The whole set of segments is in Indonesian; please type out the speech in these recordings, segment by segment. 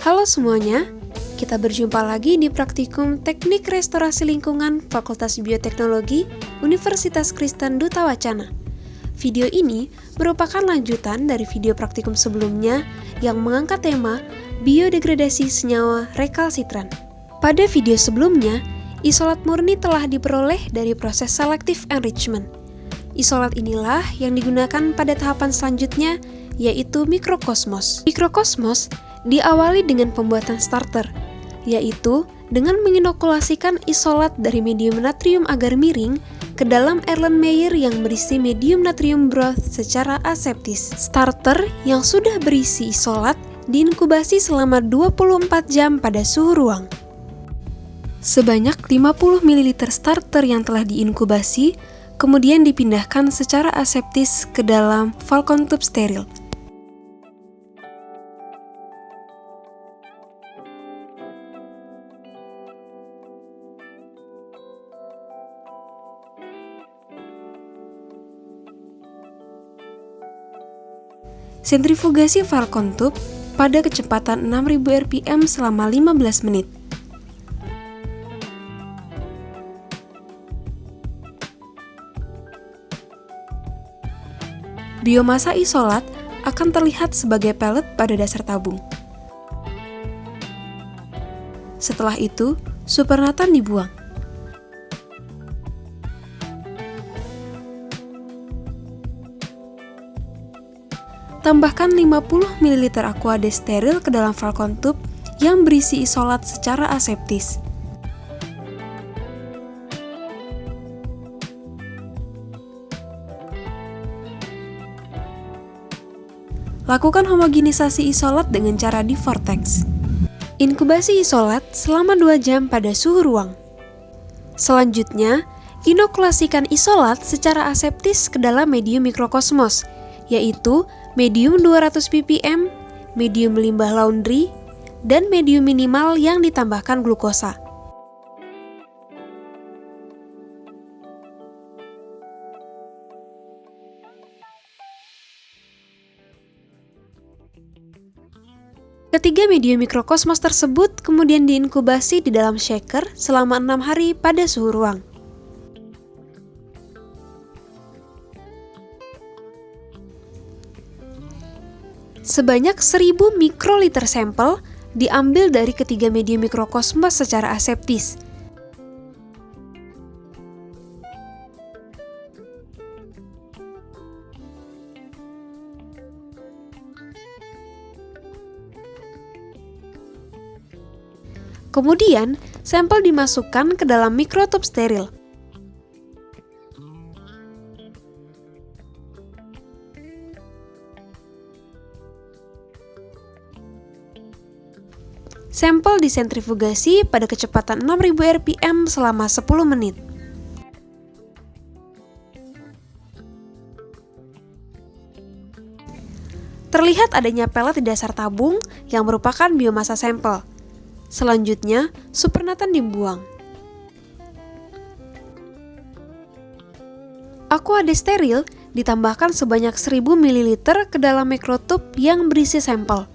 Halo semuanya, kita berjumpa lagi di Praktikum Teknik Restorasi Lingkungan Fakultas Bioteknologi Universitas Kristen Duta Wacana. Video ini merupakan lanjutan dari video praktikum sebelumnya yang mengangkat tema biodegradasi senyawa rekalsitran. Pada video sebelumnya, isolat murni telah diperoleh dari proses selective enrichment. Isolat inilah yang digunakan pada tahapan selanjutnya, yaitu mikrokosmos. Mikrokosmos diawali dengan pembuatan starter, yaitu dengan menginokulasikan isolat dari medium natrium agar miring ke dalam Erlenmeyer yang berisi medium natrium broth secara aseptis. Starter yang sudah berisi isolat diinkubasi selama 24 jam pada suhu ruang. Sebanyak 50 ml starter yang telah diinkubasi kemudian dipindahkan secara aseptis ke dalam Falcon tube steril. Sentrifugasi Falcon tube pada kecepatan 6000 rpm selama 15 menit. Biomasa isolat akan terlihat sebagai pelet pada dasar tabung. Setelah itu, supernatan dibuang. Tambahkan 50 ml aqua steril ke dalam Falcon tube yang berisi isolat secara aseptis. Lakukan homogenisasi isolat dengan cara di vortex. Inkubasi isolat selama 2 jam pada suhu ruang. Selanjutnya, inokulasikan isolat secara aseptis ke dalam medium mikrokosmos, yaitu medium 200 ppm, medium limbah laundry, dan medium minimal yang ditambahkan glukosa. Ketiga medium mikrokosmos tersebut kemudian diinkubasi di dalam shaker selama 6 hari pada suhu ruang. Sebanyak 1000 mikroliter sampel diambil dari ketiga medium mikrokosmos secara aseptis. Kemudian, sampel dimasukkan ke dalam mikrotube steril. Sampel disentrifugasi pada kecepatan 6000 rpm selama 10 menit. Terlihat adanya pelet di dasar tabung yang merupakan biomasa sampel. Selanjutnya, supernatan dibuang. Aqua steril ditambahkan sebanyak 1000 ml ke dalam mikrotube yang berisi sampel.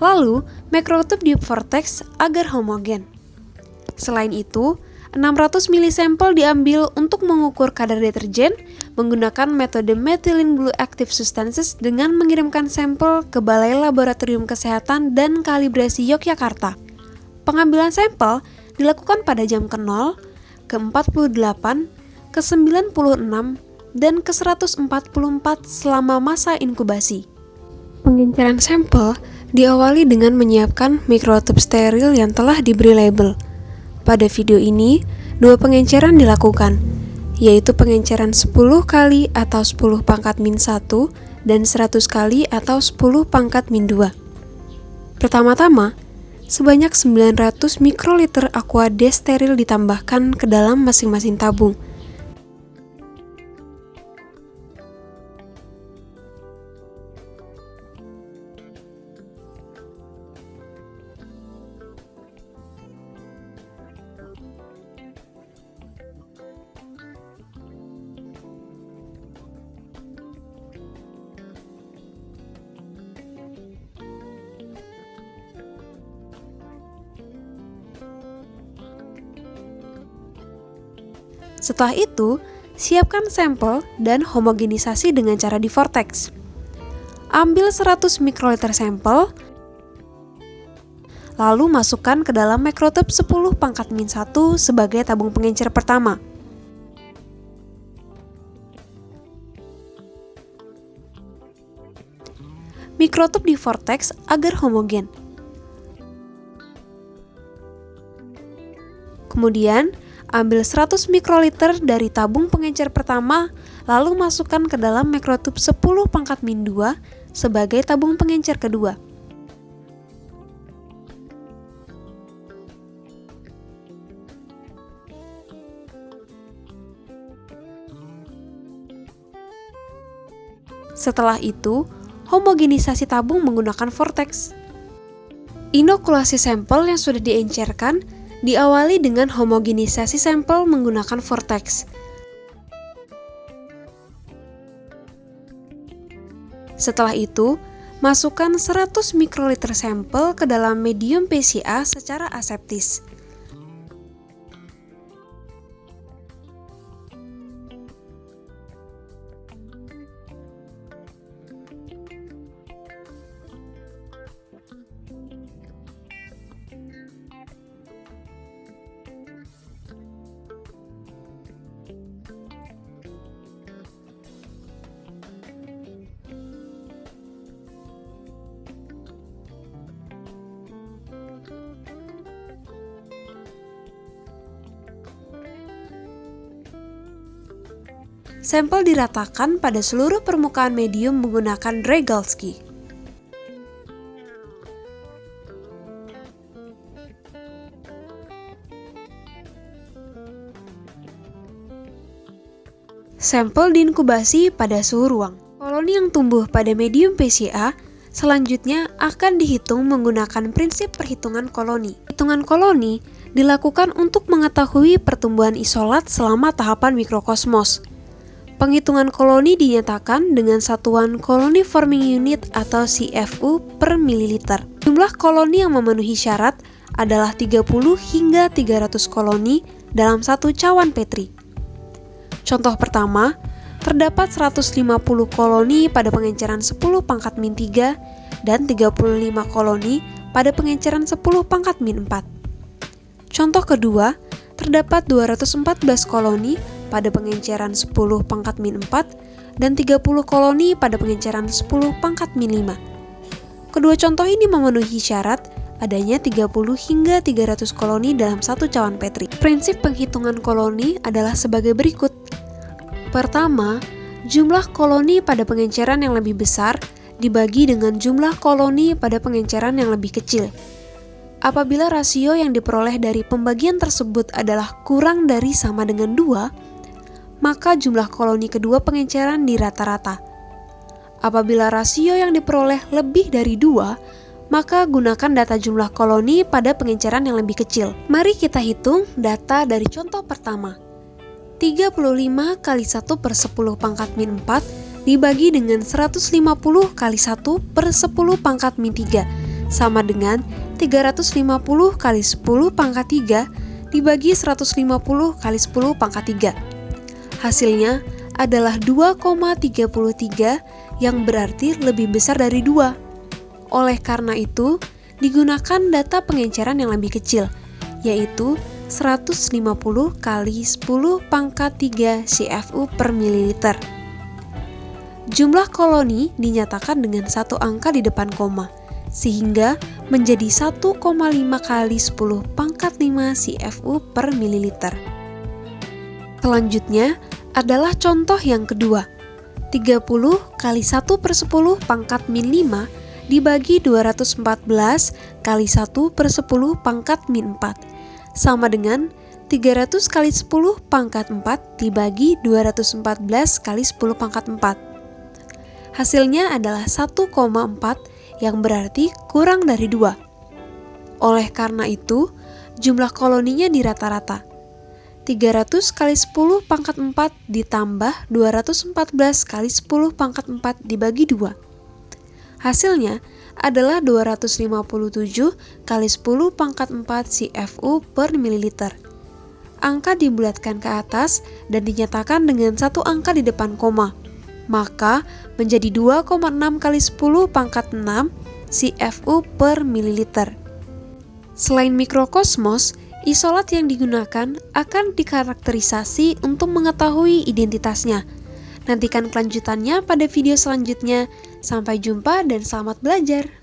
Lalu, mikrotube di vortex agar homogen. Selain itu, 600 ml sampel diambil untuk mengukur kadar deterjen menggunakan metode methylene blue active substances dengan mengirimkan sampel ke Balai Laboratorium Kesehatan dan Kalibrasi Yogyakarta. Pengambilan sampel dilakukan pada jam ke-0, ke-48, ke-96, dan ke-144 selama masa inkubasi. Pengenceran sampel diawali dengan menyiapkan mikrotube steril yang telah diberi label. Pada video ini, 2 pengenceran dilakukan, yaitu pengenceran 10 kali atau 10 pangkat min 1 dan 100 kali atau 10 pangkat min 2. Pertama-tama, sebanyak 900 mikroliter aqua steril ditambahkan ke dalam masing-masing tabung. Setelah itu, siapkan sampel dan homogenisasi dengan cara di vortex. Ambil 100 mikroliter sampel, lalu masukkan ke dalam mikrotub 10 pangkat min 1 sebagai tabung pengencer pertama. Mikrotub di vortex agar homogen. Kemudian, ambil 100 mikroliter dari tabung pengencer pertama, lalu masukkan ke dalam mikrotub 10 pangkat min 2 sebagai tabung pengencer kedua. Setelah itu, homogenisasi tabung menggunakan vortex. Inokulasi sampel yang sudah diencerkan diawali dengan homogenisasi sampel menggunakan vortex. Setelah itu, masukkan 100 mikroliter sampel ke dalam medium PCA secara aseptis. Sampel diratakan pada seluruh permukaan medium menggunakan Drygalski. Sampel diinkubasi pada suhu ruang. Koloni yang tumbuh pada medium PCA selanjutnya akan dihitung menggunakan prinsip perhitungan koloni. Hitungan koloni dilakukan untuk mengetahui pertumbuhan isolat selama tahapan mikrokosmos. Penghitungan koloni dinyatakan dengan satuan Colony Forming Unit atau CFU per mililiter. Jumlah koloni yang memenuhi syarat adalah 30 hingga 300 koloni dalam satu cawan Petri. Contoh pertama, terdapat 150 koloni pada pengenceran 10 pangkat min 3 dan 35 koloni pada pengenceran 10 pangkat min 4. Contoh kedua, terdapat 214 koloni pada pengenceran 10 pangkat min 4 dan 30 koloni pada pengenceran 10 pangkat min 5. Kedua contoh ini memenuhi syarat adanya 30 hingga 300 koloni dalam satu cawan Petri. Prinsip penghitungan koloni adalah sebagai berikut. Pertama, jumlah koloni pada pengenceran yang lebih besar dibagi dengan jumlah koloni pada pengenceran yang lebih kecil. Apabila rasio yang diperoleh dari pembagian tersebut adalah kurang dari sama dengan 2, maka jumlah koloni kedua pengenceran di rata-rata. Apabila rasio yang diperoleh lebih dari 2, maka gunakan data jumlah koloni pada pengenceran yang lebih kecil. Mari kita hitung data dari contoh pertama. 35 kali 1 per 10 pangkat min 4 dibagi dengan 150 kali 1 per 10 pangkat min 3 sama dengan 350 kali 10 pangkat 3 dibagi 150 kali 10 pangkat 3. Hasilnya adalah 2,33 yang berarti lebih besar dari 2. Oleh karena itu, digunakan data pengenceran yang lebih kecil, yaitu 150 kali 10 pangkat 3 CFU per mililiter. Jumlah koloni dinyatakan dengan satu angka di depan koma, sehingga menjadi 1,5 kali 10 pangkat 5 CFU per mililiter. Selanjutnya adalah contoh yang kedua. 30 kali 1 per 10 pangkat min 5 dibagi 214 kali 1 per 10 pangkat min 4 sama dengan 300 kali 10 pangkat 4 dibagi 214 kali 10 pangkat 4. Hasilnya adalah 1,4 yang berarti kurang dari 2. Oleh karena itu, jumlah koloninya di rata-rata. 300 kali 10 pangkat 4 ditambah 214 kali 10 pangkat 4 dibagi 2. Hasilnya adalah 257 kali 10 pangkat 4 CFU per mililiter. angka dibulatkan ke atas dan dinyatakan dengan satu angka di depan koma, maka menjadi 2,6 kali 10 pangkat 6 CFU per mililiter. Selain mikrokosmos, isolat yang digunakan akan dikarakterisasi untuk mengetahui identitasnya. Nantikan kelanjutannya pada video selanjutnya. Sampai jumpa dan selamat belajar!